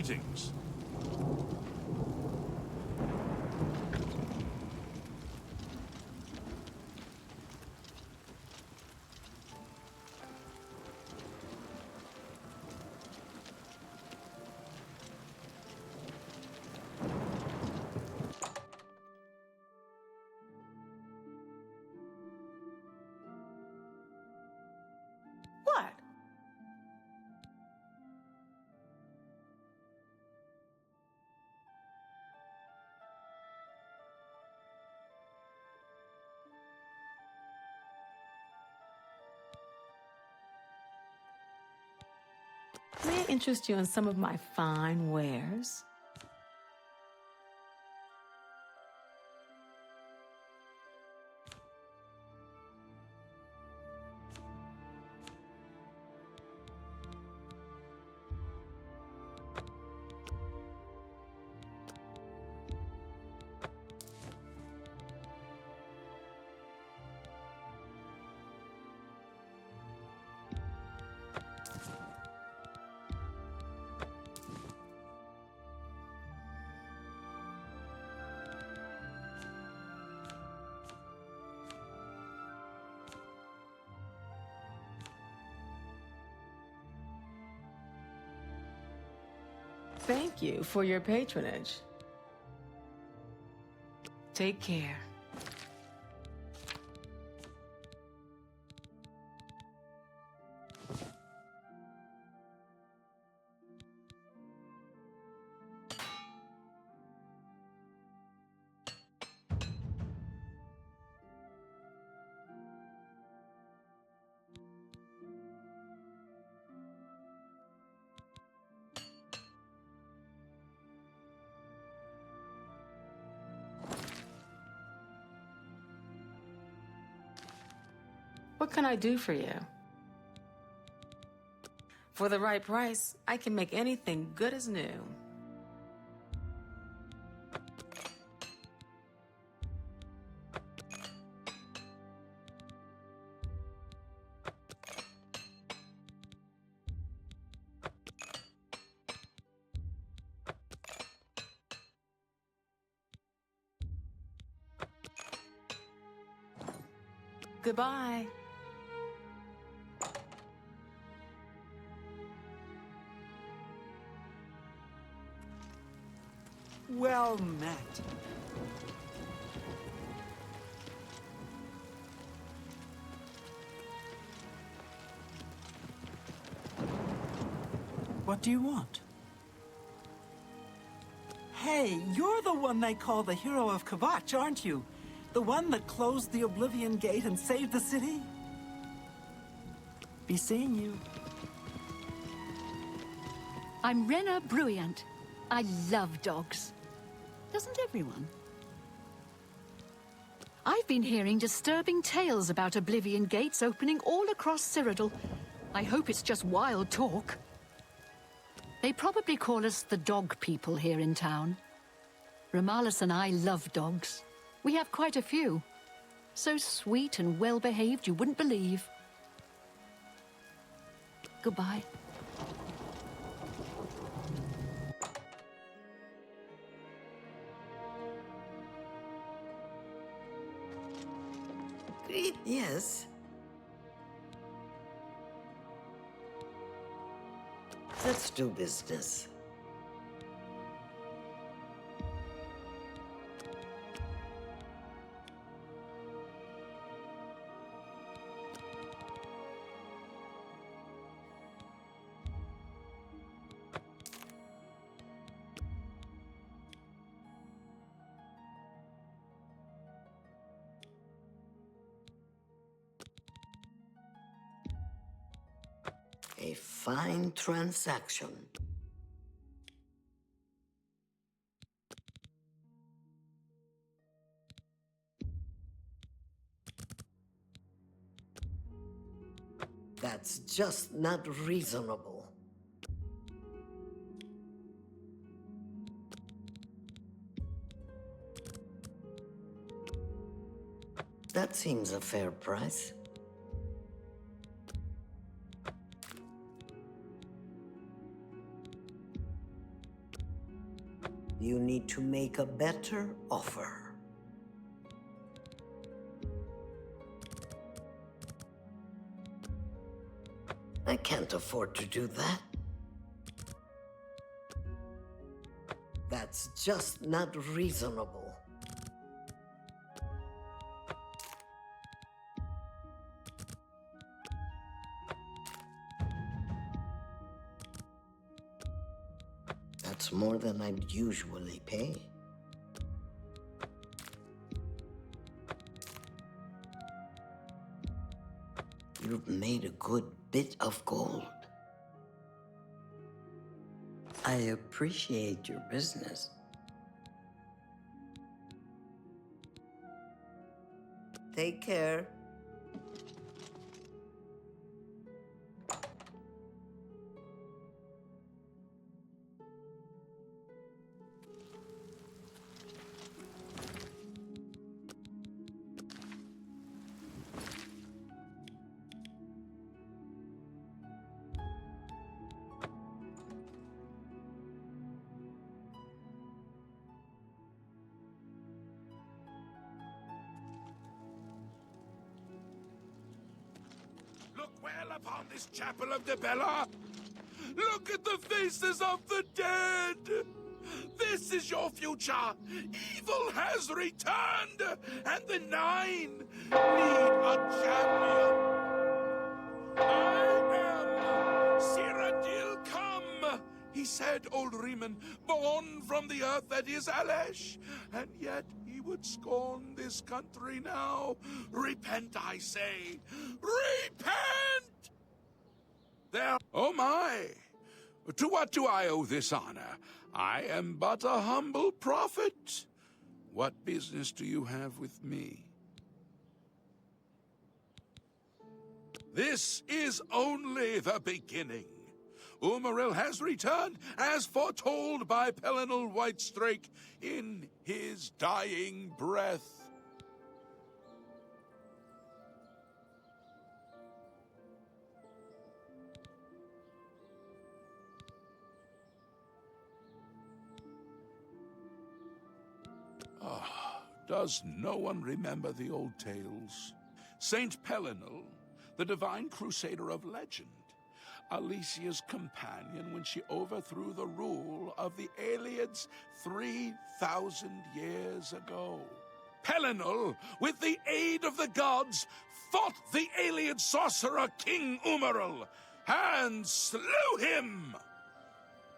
Greetings. What? May I interest you in some of my fine wares? Thank you for your patronage. Take care. What can I do for you? For the right price, I can make anything good as new. Goodbye. Well met. What do you want? Hey, you're the one they call the hero of Kvatch, aren't you? The one that closed the Oblivion gate and saved the city? Be seeing you. I'm Rena Bruyant. I love dogs. Doesn't everyone? I've been hearing disturbing tales about Oblivion gates opening all across Cyrodiil. I hope it's just wild talk. They probably call us the dog people here in town. Ramalis and I love dogs. We have quite a few. So sweet and well-behaved you wouldn't believe. Goodbye. Yes. Let's do business. A fine transaction. That's just not reasonable. That seems a fair price. You need to make a better offer. I can't afford to do that. That's just not reasonable. That's more than I'd usually pay. You've made a good bit of gold. I appreciate your business. Take care. Look well upon this chapel of Debella. Look at the faces of the dead. This is your future. Evil has returned, and the Nine need a champion. I am Cyrodiil come, he said, old Riemann, born from the earth that is Alesh, and yet he would scorn this country now. Repent, I say. Repent! There. Oh my! To what do I owe this honor? I am but a humble prophet. What business do you have with me? This is only the beginning. Umaril has returned, as foretold by Pelinal Whitestrake in his dying breath. Does no one remember the old tales? Saint Pelinal, the divine crusader of legend, Alicia's companion when she overthrew the rule of the Aelids 3,000 years ago. Pelinal, with the aid of the gods, fought the Aeliid sorcerer King Umaril and slew him.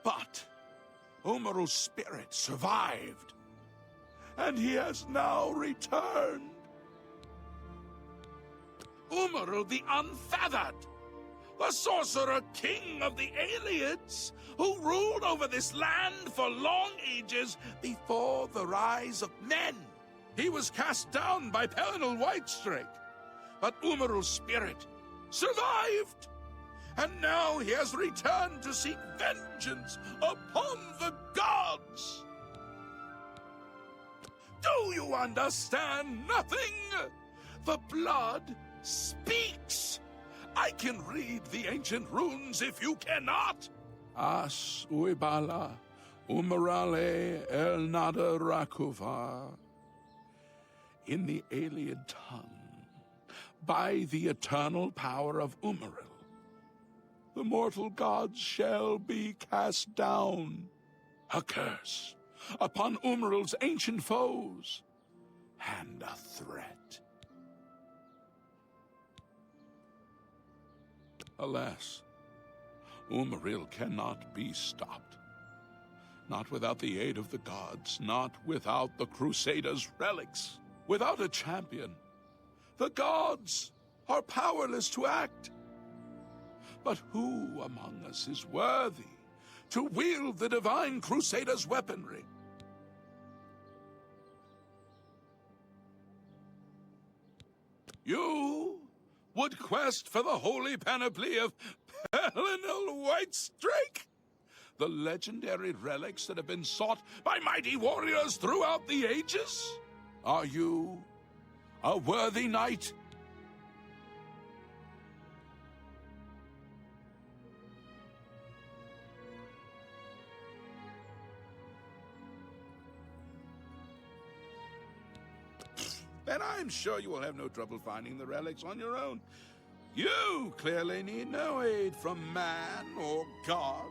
But Umaril's spirit survived, and he has now returned. Umaril the Unfeathered, the sorcerer king of the Aelids, who ruled over this land for long ages before the rise of men. He was cast down by Pelinal Whitestrake, but Umaril's spirit survived, and now he has returned to seek vengeance upon the gods. Do you understand nothing? The blood speaks. I can read the ancient runes if you cannot. As uibala, umarale el nada rakuva. In the Aeliid tongue, by the eternal power of Umaril, the mortal gods shall be cast down. A curse upon Umaril's ancient foes, and a threat. Alas, Umaril cannot be stopped. Not without the aid of the gods, not without the Crusaders' relics. Without a champion, the gods are powerless to act. But who among us is worthy to wield the divine Crusaders' weaponry? You would quest for the holy panoply of Pelinal Whitestrake? The legendary relics that have been sought by mighty warriors throughout the ages? Are you a worthy knight? and I'm sure you will have no trouble finding the relics on your own. You clearly need no aid from man or God.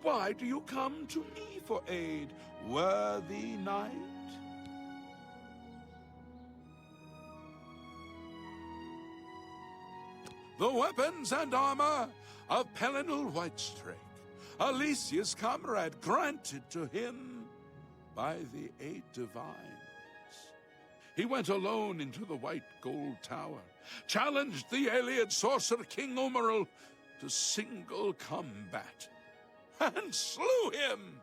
Why do you come to me for aid, worthy knight? The weapons and armor of Pelinal Whitestrake, Alicia's comrade, granted to him by the 8 divines. He went alone into the White Gold Tower, challenged the alien sorcerer King Umaril to single combat, and slew him.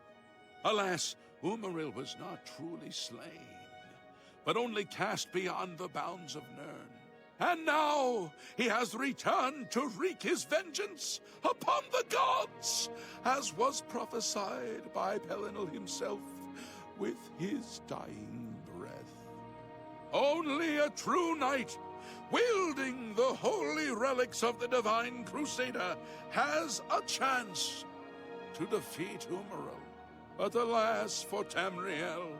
Alas, Umaril was not truly slain, but only cast beyond the bounds of Nirn. And now he has returned to wreak his vengeance upon the gods, as was prophesied by Pelinal himself with his dying breath. Only a true knight, wielding the holy relics of the Divine Crusader, has a chance to defeat Umaril. But alas for Tamriel,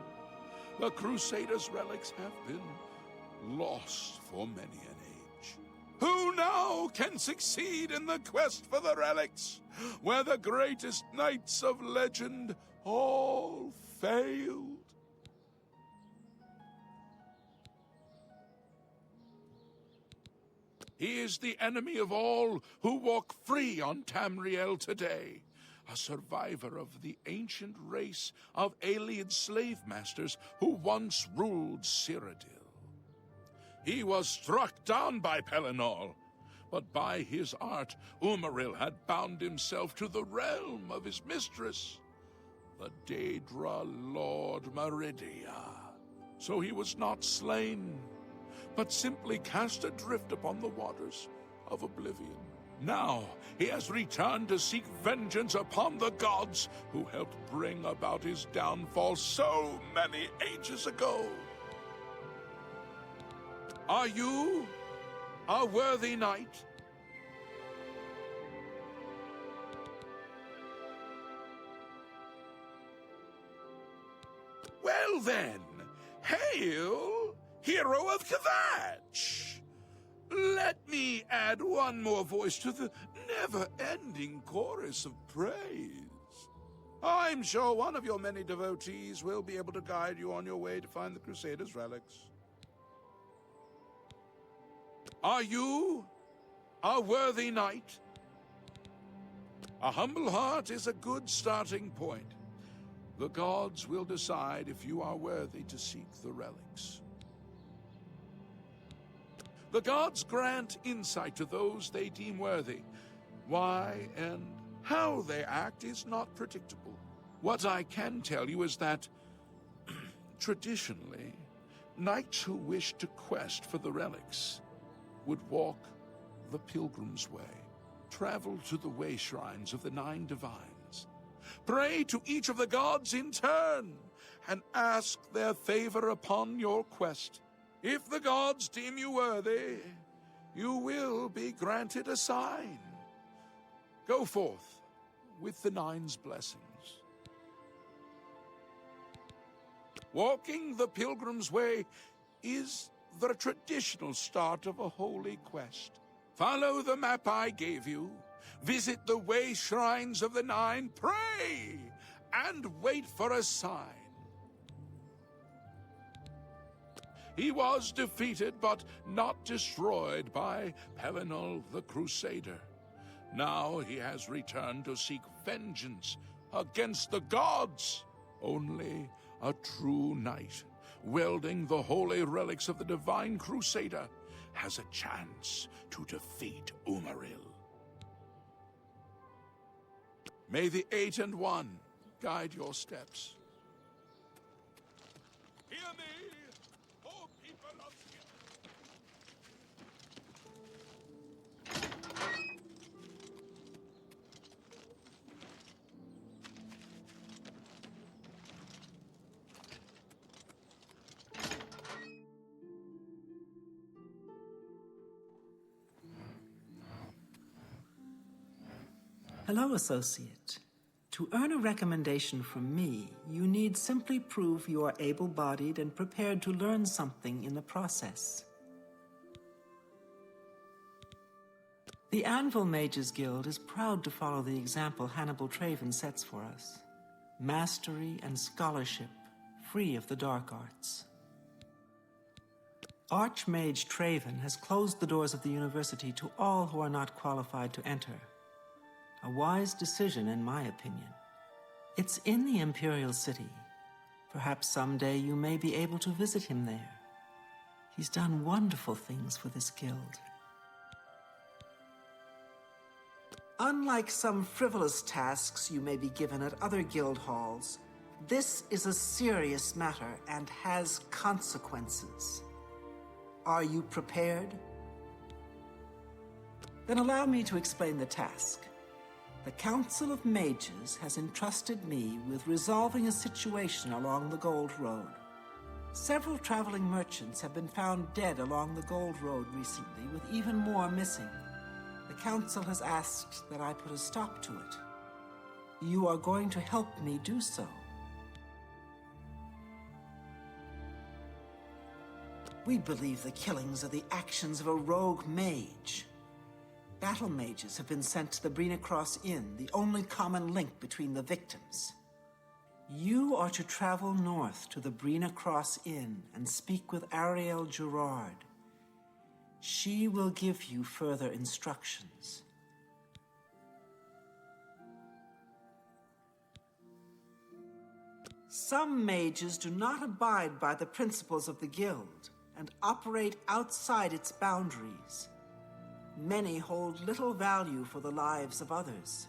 the Crusader's relics have been lost for many an age. Who now can succeed in the quest for the relics, where the greatest knights of legend all failed? He is the enemy of all who walk free on Tamriel today, a survivor of the ancient race of alien slave masters who once ruled Cyrodiil. He was struck down by Pelinal, but by his art, Umaril had bound himself to the realm of his mistress, the Daedra Lord Meridia. So he was not slain, but simply cast adrift upon the waters of Oblivion. Now he has returned to seek vengeance upon the gods who helped bring about his downfall so many ages ago. Are you a worthy knight? Well then, hail, hero of Kvatch! Let me add one more voice to the never-ending chorus of praise. I'm sure one of your many devotees will be able to guide you on your way to find the Crusader's relics. Are you a worthy knight? A humble heart is a good starting point. The gods will decide if you are worthy to seek the relics. The gods grant insight to those they deem worthy. Why and how they act is not predictable. What I can tell you is that, traditionally, knights who wish to quest for the relics would walk the Pilgrim's Way, travel to the way shrines of the 9 divines, pray to each of the gods in turn, and ask their favor upon your quest. If the gods deem you worthy, you will be granted a sign. Go forth with the 9's blessings. Walking the Pilgrim's Way is the traditional start of a holy quest. Follow the map I gave you, visit the way shrines of the 9, pray, and wait for a sign. He was defeated but not destroyed by Pelinal the Crusader. Now he has returned to seek vengeance against the gods. Only a true knight, wielding the holy relics of the Divine Crusader, has a chance to defeat Umaril. May the 8 and 1 guide your steps. Hear me, O people of Hello, associate. To earn a recommendation from me, you need simply prove you are able-bodied and prepared to learn something in the process. The Anvil Mages Guild is proud to follow the example Hannibal Traven sets for us. Mastery and scholarship, free of the dark arts. Archmage Traven has closed the doors of the university to all who are not qualified to enter. A wise decision, in my opinion. It's in the Imperial City. Perhaps someday you may be able to visit him there. He's done wonderful things for this guild. Unlike some frivolous tasks you may be given at other guild halls, this is a serious matter and has consequences. Are you prepared? Then allow me to explain the task. The Council of Mages has entrusted me with resolving a situation along the Gold Road. Several traveling merchants have been found dead along the Gold Road recently, with even more missing. The Council has asked that I put a stop to it. You are going to help me do so. We believe the killings are the actions of a rogue mage. Battle mages have been sent to the Brina Cross Inn, the only common link between the victims. You are to travel north to the Brina Cross Inn and speak with Ariel Gerard. She will give you further instructions. Some mages do not abide by the principles of the guild and operate outside its boundaries. Many hold little value for the lives of others.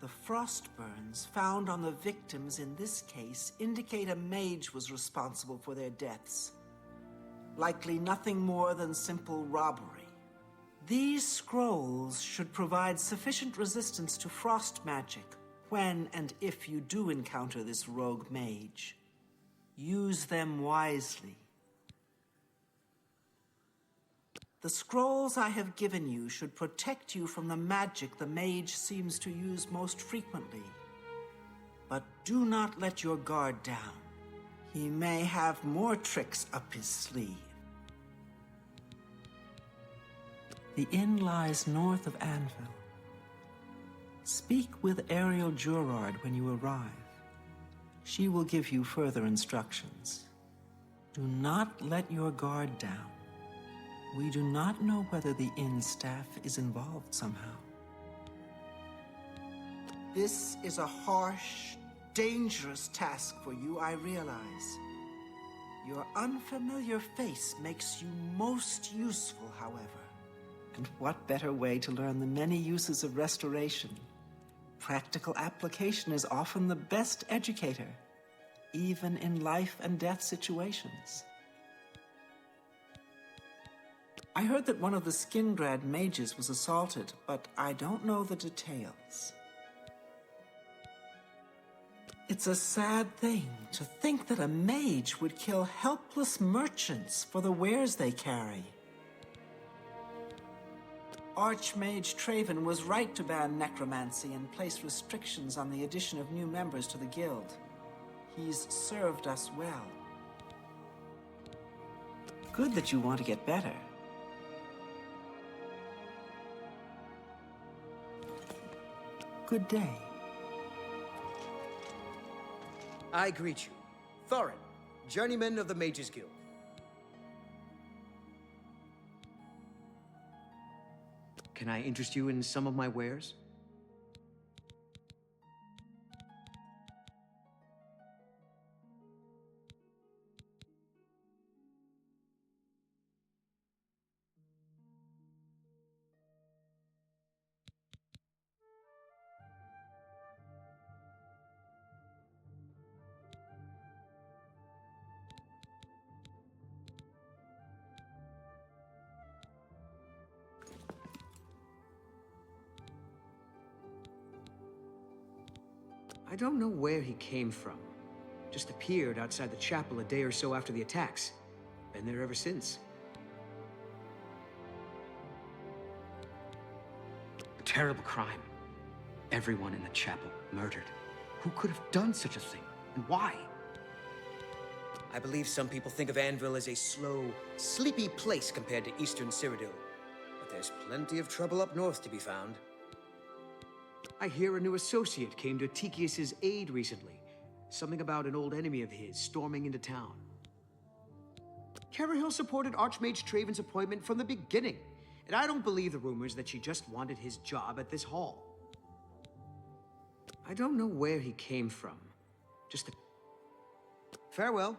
The frostburns found on the victims in this case indicate a mage was responsible for their deaths. Likely nothing more than simple robbery. These scrolls should provide sufficient resistance to frost magic when and if you do encounter this rogue mage. Use them wisely. The scrolls I have given you should protect you from the magic the mage seems to use most frequently. But do not let your guard down. He may have more tricks up his sleeve. The inn lies north of Anvil. Speak with Ariel Gerard when you arrive. She will give you further instructions. Do not let your guard down. We do not know whether the inn staff is involved somehow. This is a harsh, dangerous task for you, I realize. Your unfamiliar face makes you most useful, however. And what better way to learn the many uses of restoration? Practical application is often the best educator, even in life and death situations. I heard that one of the Skingrad mages was assaulted, but I don't know the details. It's a sad thing to think that a mage would kill helpless merchants for the wares they carry. Archmage Traven was right to ban necromancy and place restrictions on the addition of new members to the guild. He's served us well. Good that you want to get better. Good day. I greet you, Thorin, journeyman of the Mages Guild. Can I interest you in some of my wares? I don't know where he came from. Just appeared outside the chapel a day or so after the attacks. Been there ever since. A terrible crime. everyone in the chapel murdered. Who could have done such a thing, and why? I believe some people think of Anvil as a slow, sleepy place compared to Eastern Cyrodiil. But there's plenty of trouble up north to be found. I hear a new associate came to Tychius's aid recently. Something about an old enemy of his storming into town. Carahill supported Archmage Traven's appointment from the beginning, and I don't believe the rumors that she just wanted his job at this hall. I don't know where he came from. Just a... Farewell.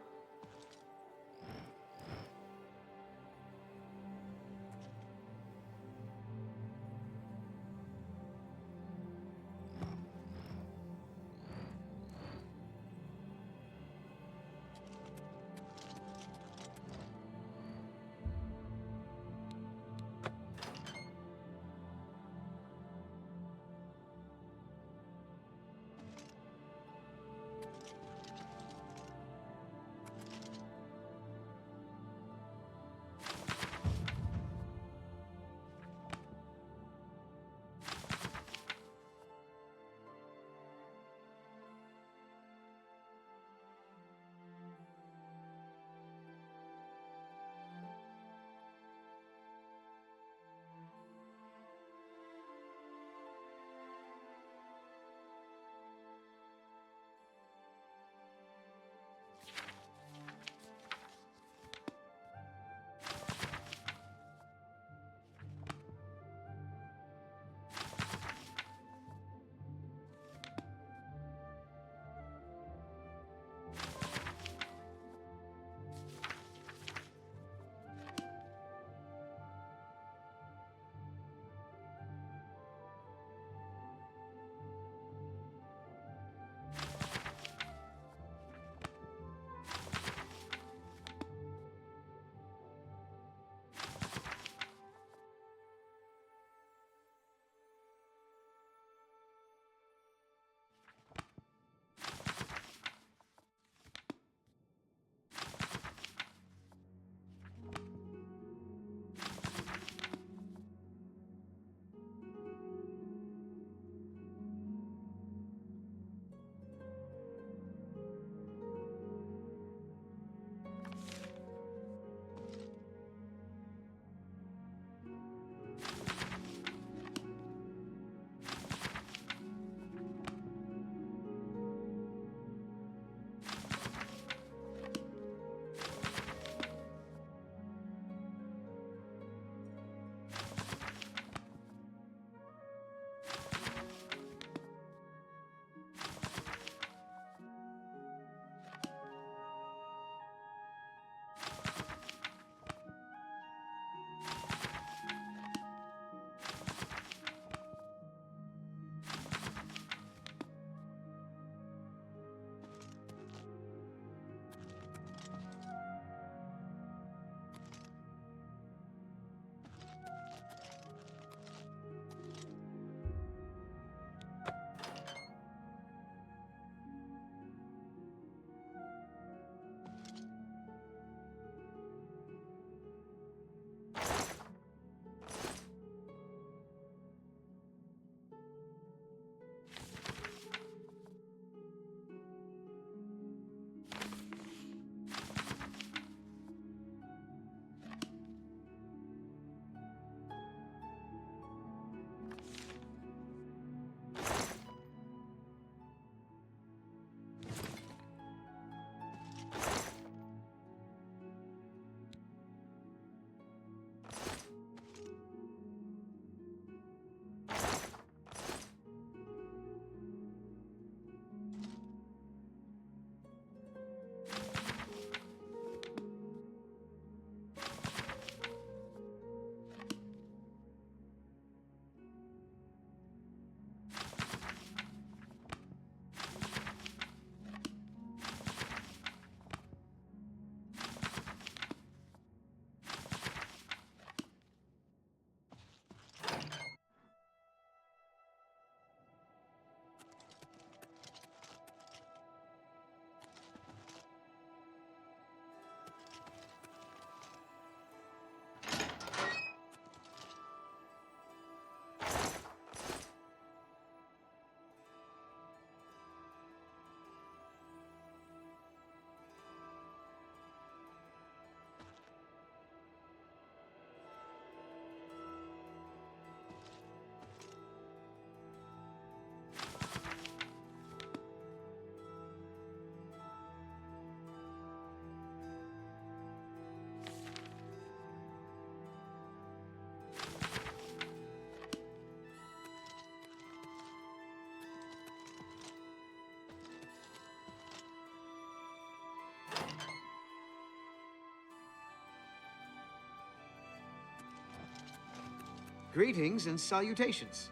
Greetings and salutations.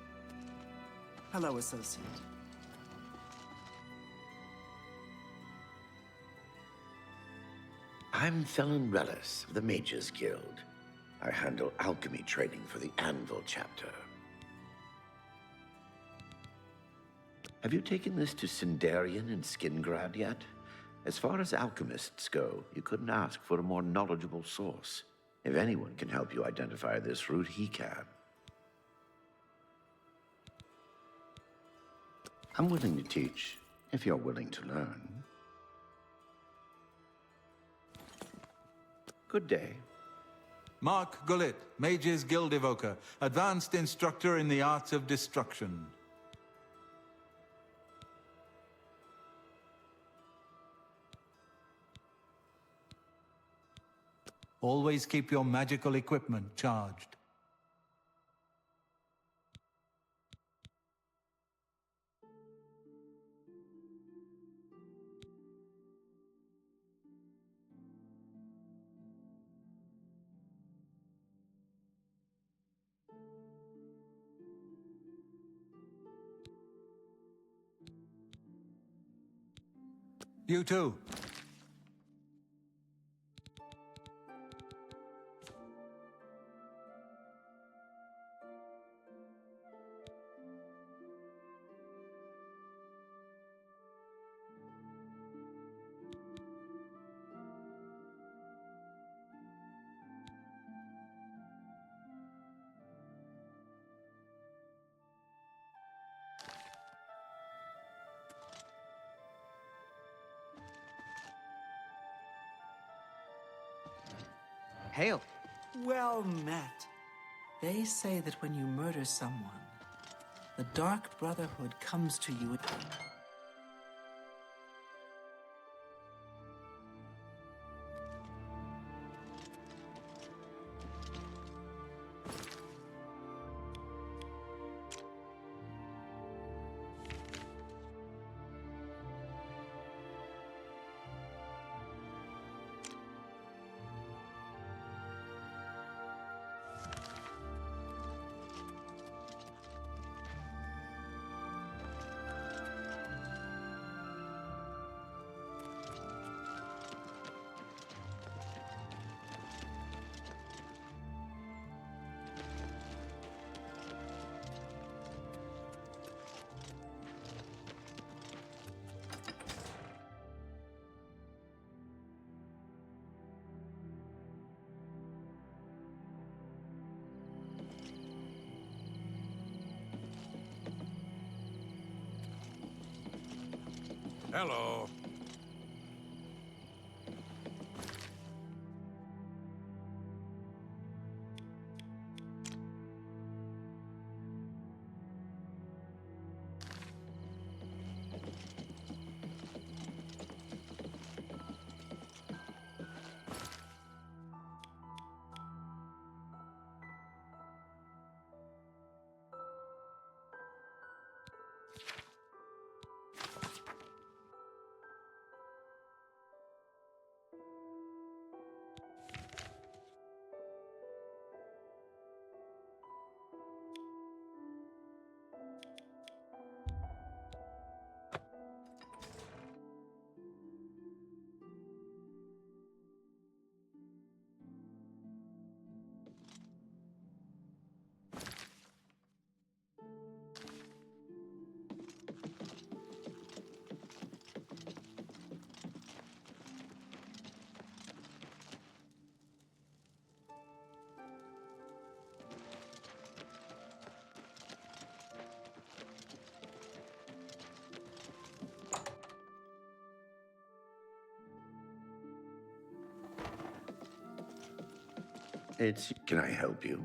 Hello, associate. I'm Felon Relis of the Mages Guild. I handle alchemy training for the Anvil chapter. Have you taken this to Sindarian and Skingrad yet? As far as alchemists go, you couldn't ask for a more knowledgeable source. If anyone can help you identify this route, he can. I'm willing to teach, if you're willing to learn. Good day. Mark Gullet, Mages Guild Evoker, Advanced Instructor in the Arts of Destruction. Always keep your magical equipment charged. You too. Hail. Well met. They say that when you murder someone, the Dark Brotherhood comes to you. Hello. Can I help you?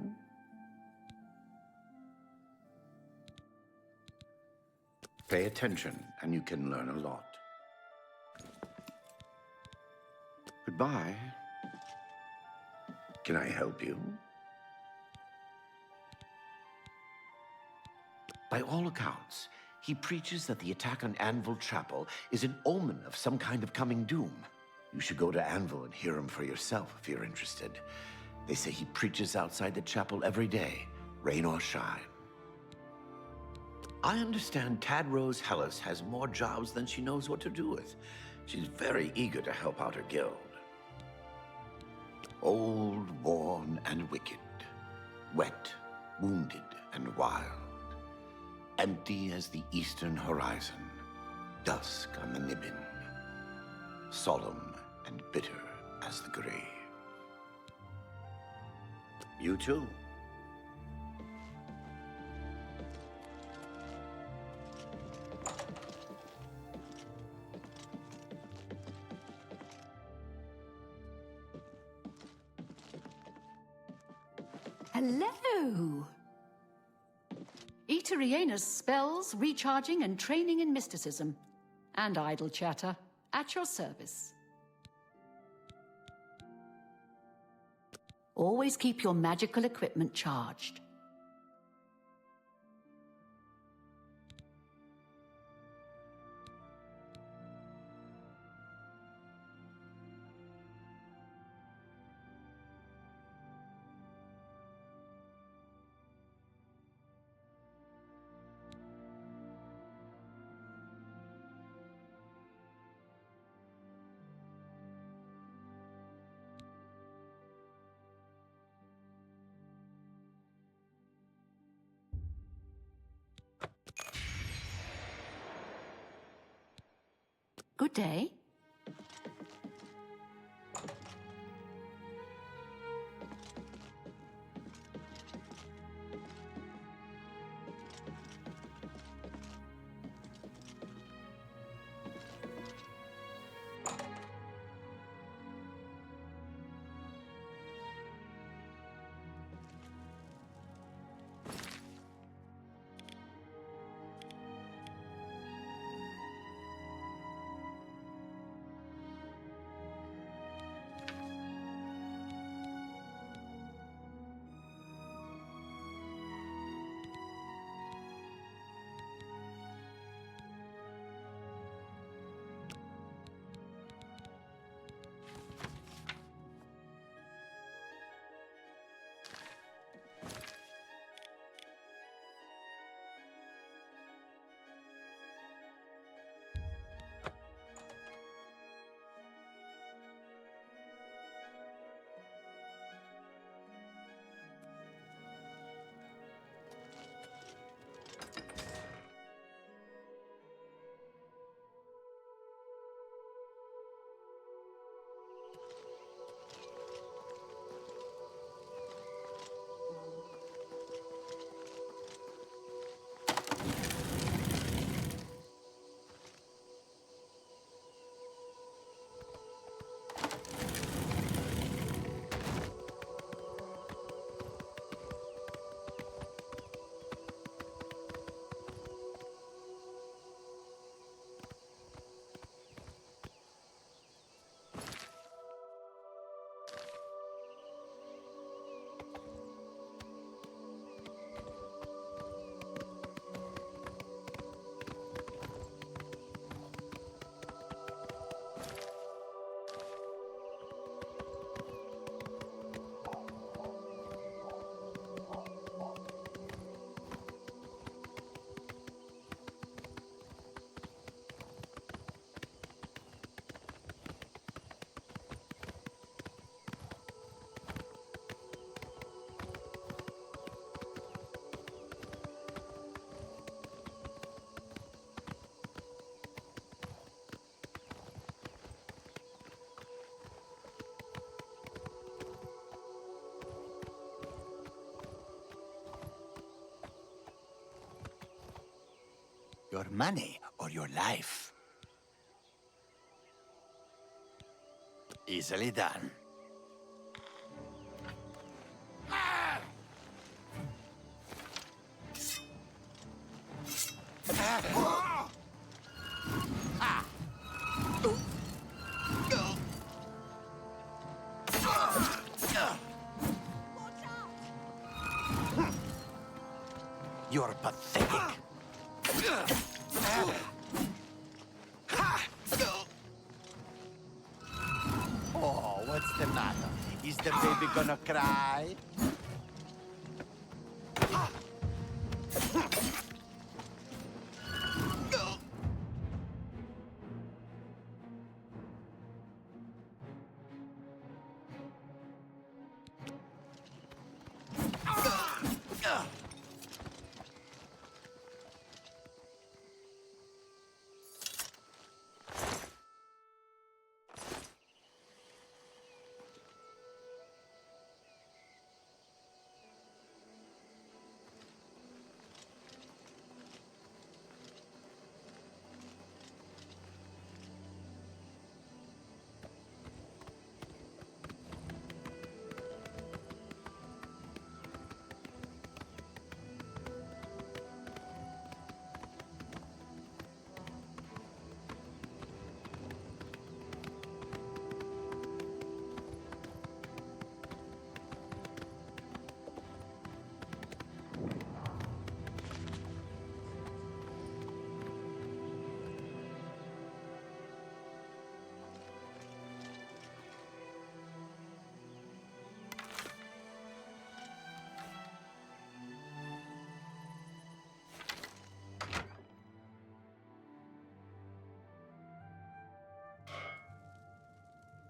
Pay attention, and you can learn a lot. Goodbye. Can I help you? By all accounts, he preaches that the attack on Anvil Chapel is an omen of some kind of coming doom. You should go to Anvil and hear him for yourself if you're interested. They say he preaches outside the chapel every day, rain or shine. I understand Tad Rose Hellas has more jobs than she knows what to do with. She's very eager to help out her guild. Old, worn, and wicked. Wet, wounded, and wild. Empty as the eastern horizon. Dusk on the Nibbin. Solemn and bitter as the grave. You too. Hello! Eteriana's spells, recharging, and training in mysticism. And idle chatter. At your service. Always keep your magical equipment charged. Good day. Your money or your life? Easily done. You're pathetic. Oh, what's the matter? Is the baby gonna cry?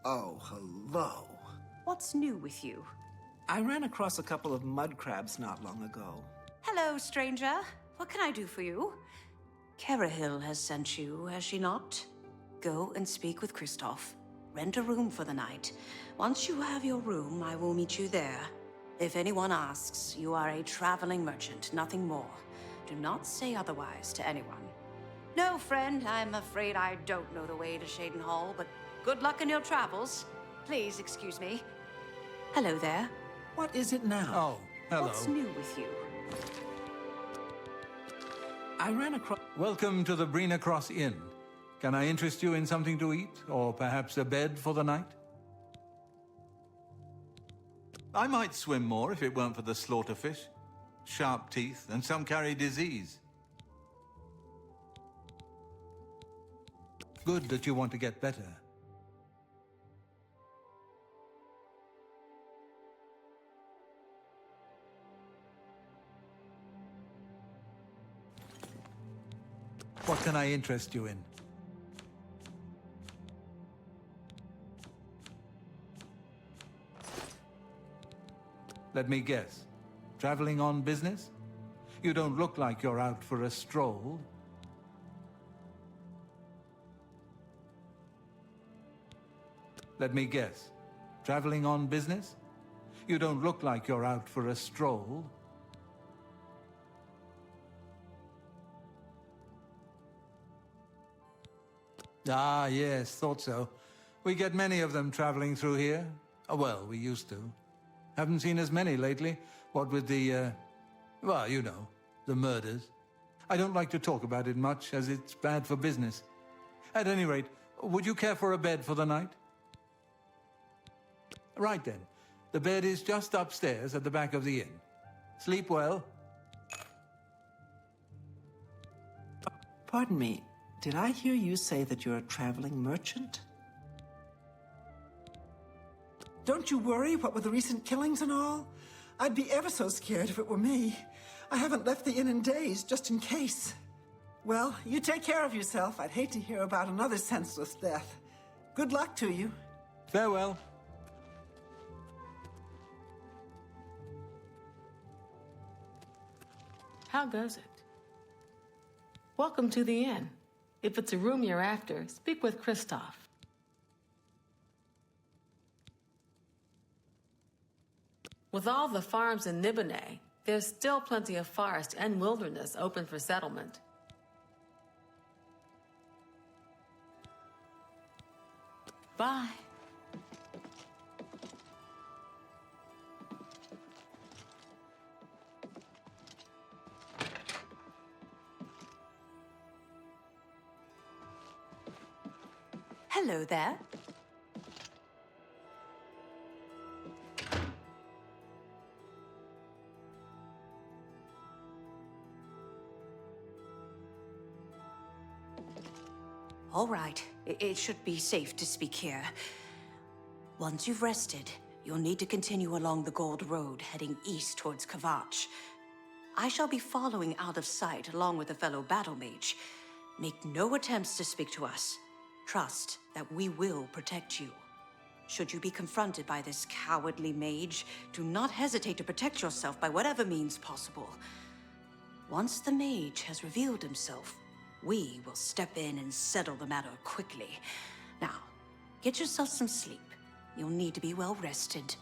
Oh, hello. What's new with you? I ran across a couple of mud crabs not long ago. Hello, stranger. What can I do for you? Carahil has sent you, has she not? Go and speak with Kristoff. Rent a room for the night. Once you have your room, I will meet you there. If anyone asks, you are a traveling merchant, nothing more. Do not say otherwise to anyone. No, friend, I'm afraid I don't know the way to Shaden Hall, but good luck in your travels. Please excuse me. Hello there. What is it now? Oh, hello. What's new with you? I ran across... Welcome to the Brina Cross Inn. Can I interest you in something to eat, or perhaps a bed for the night? I might swim more if it weren't for the slaughterfish. Sharp teeth, and some carry disease. Good that you want to get better. What can I interest you in? Let me guess. Traveling on business? You don't look like you're out for a stroll. Let me guess. Traveling on business? You don't look like you're out for a stroll. Ah, yes, thought so. We get many of them traveling through here. Well, we used to. Haven't seen as many lately. What with the, well, you know, the murders. I don't like to talk about it much, as it's bad for business. At any rate, would you care for a bed for the night? Right then. The bed is just upstairs at the back of the inn. Sleep well. Pardon me, did I hear you say that you're a traveling merchant? Don't you worry, what with the recent killings and all? I'd be ever so scared if it were me. I haven't left the inn in days, just in case. Well, you take care of yourself. I'd hate to hear about another senseless death. Good luck to you. Farewell. How goes it? Welcome to the inn. If it's a room you're after, speak with Kristoff. With all the farms in Nibonay, there's still plenty of forest and wilderness open for settlement. Bye. Hello there. All right. It should be safe to speak here. Once you've rested, you'll need to continue along the Gold Road, heading east towards Kvatch. I shall be following out of sight along with a fellow battle mage. Make no attempts to speak to us. Trust that we will protect you. Should you be confronted by this cowardly mage, do not hesitate to protect yourself by whatever means possible. Once the mage has revealed himself, we will step in and settle the matter quickly. Now, get yourself some sleep. You'll need to be well rested.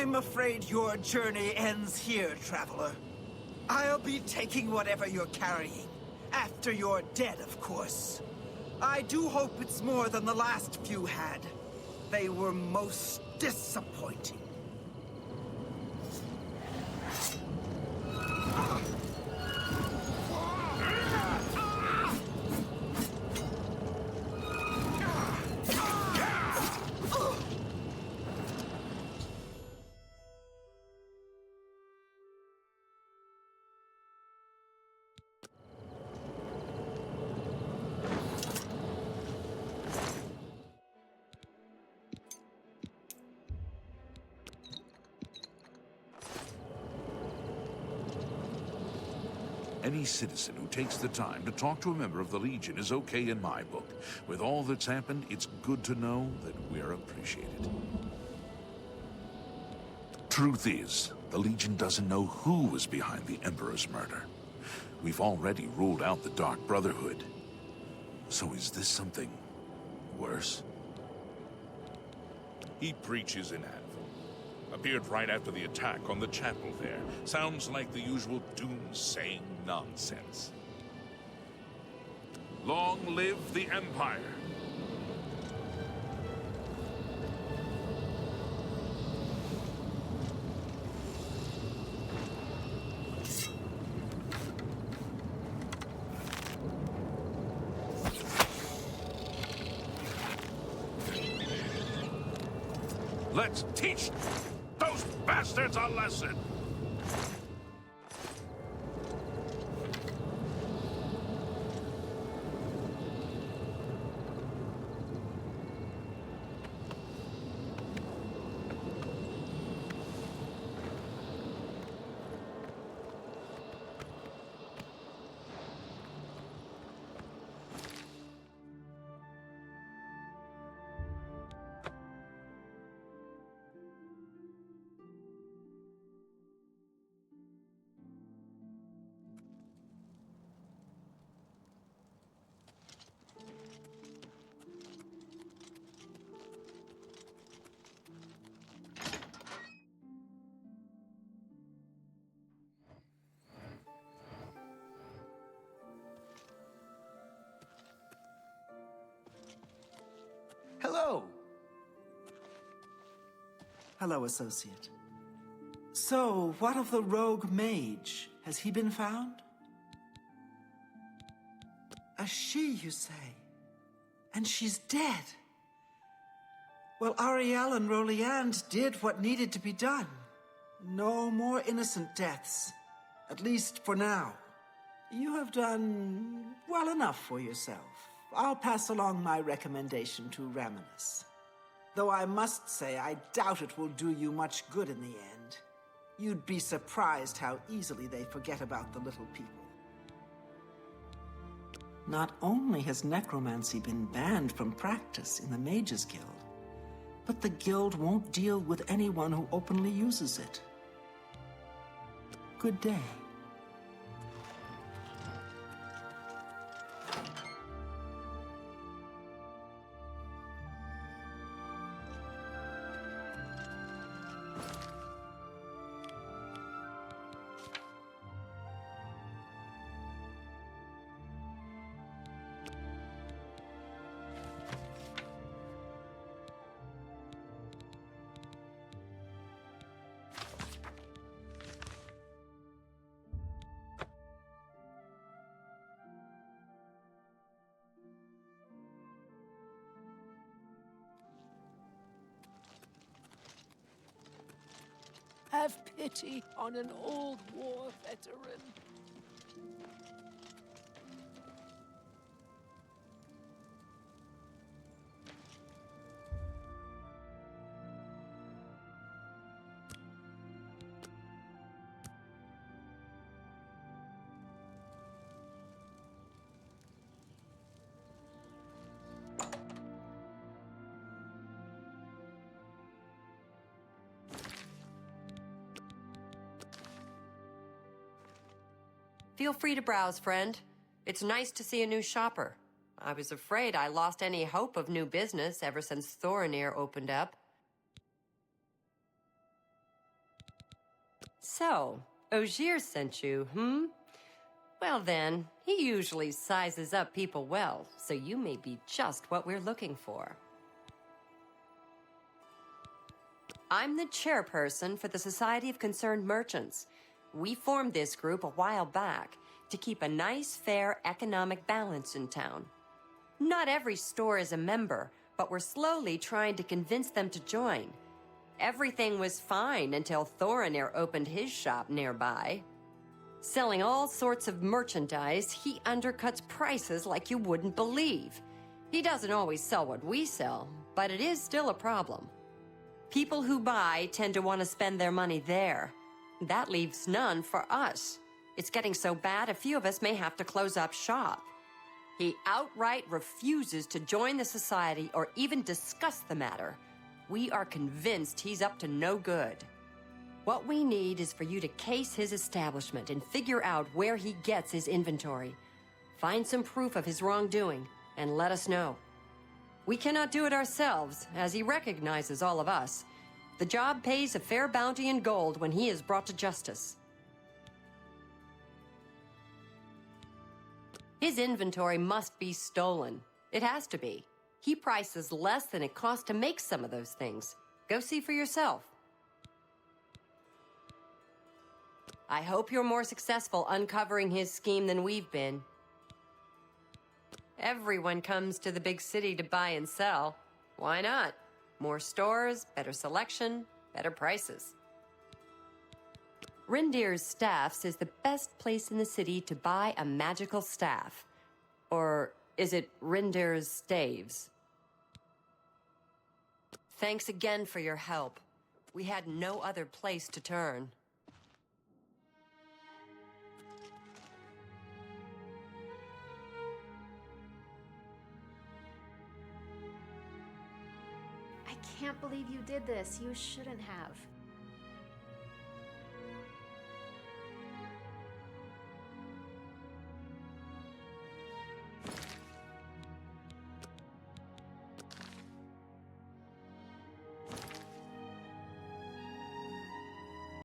I'm afraid your journey ends here, traveler. I'll be taking whatever you're carrying. After you're dead, of course. I do hope it's more than the last few had. They were most disappointing. Any citizen who takes the time to talk to a member of the Legion is okay in my book. With all that's happened, it's good to know that we're appreciated. Truth is, the Legion doesn't know who was behind the Emperor's murder. We've already ruled out the Dark Brotherhood. So is this something worse? He preaches in Anvil. Appeared right after the attack on the chapel there. Sounds like the usual doomsaying nonsense. Long live the Empire! Let's teach those bastards a lesson! Hello! Hello, Associate. So, what of the rogue mage? Has he been found? A she, you say? And she's dead? Well, Ariel and Roliand did what needed to be done. No more innocent deaths. At least for now. You have done well enough for yourself. I'll pass along my recommendation to Raminus. Though I must say, I doubt it will do you much good in the end. You'd be surprised how easily they forget about the little people. Not only has necromancy been banned from practice in the Mages Guild, but the guild won't deal with anyone who openly uses it. Good day. Have pity on an old war veteran. Feel free to browse, friend. It's nice to see a new shopper. I was afraid I lost any hope of new business ever since Thorinir opened up. So, Ogier sent you, hmm? Well then, he usually sizes up people well, so you may be just what we're looking for. I'm the chairperson for the Society of Concerned Merchants. We formed this group a while back to keep a nice, fair economic balance in town. Not every store is a member, but we're slowly trying to convince them to join. Everything was fine until Thorinir opened his shop nearby. Selling all sorts of merchandise, he undercuts prices like you wouldn't believe. He doesn't always sell what we sell, but it is still a problem. People who buy tend to want to spend their money there. That leaves none for us. It's getting so bad a few of us may have to close up shop. He outright refuses to join the society or even discuss the matter. We are convinced he's up to no good. What we need is for you to case his establishment and figure out where he gets his inventory. Find some proof of his wrongdoing and let us know. We cannot do it ourselves, as he recognizes all of us. The job pays a fair bounty in gold when he is brought to justice. His inventory must be stolen. It has to be. He prices less than it costs to make some of those things. Go see for yourself. I hope you're more successful uncovering his scheme than we've been. Everyone comes to the big city to buy and sell. Why not? More stores, better selection, better prices. Rindir's Staffs is the best place in the city to buy a magical staff. Or is it Rindir's Staves? Thanks again for your help. We had no other place to turn. I can't believe you did this. You shouldn't have.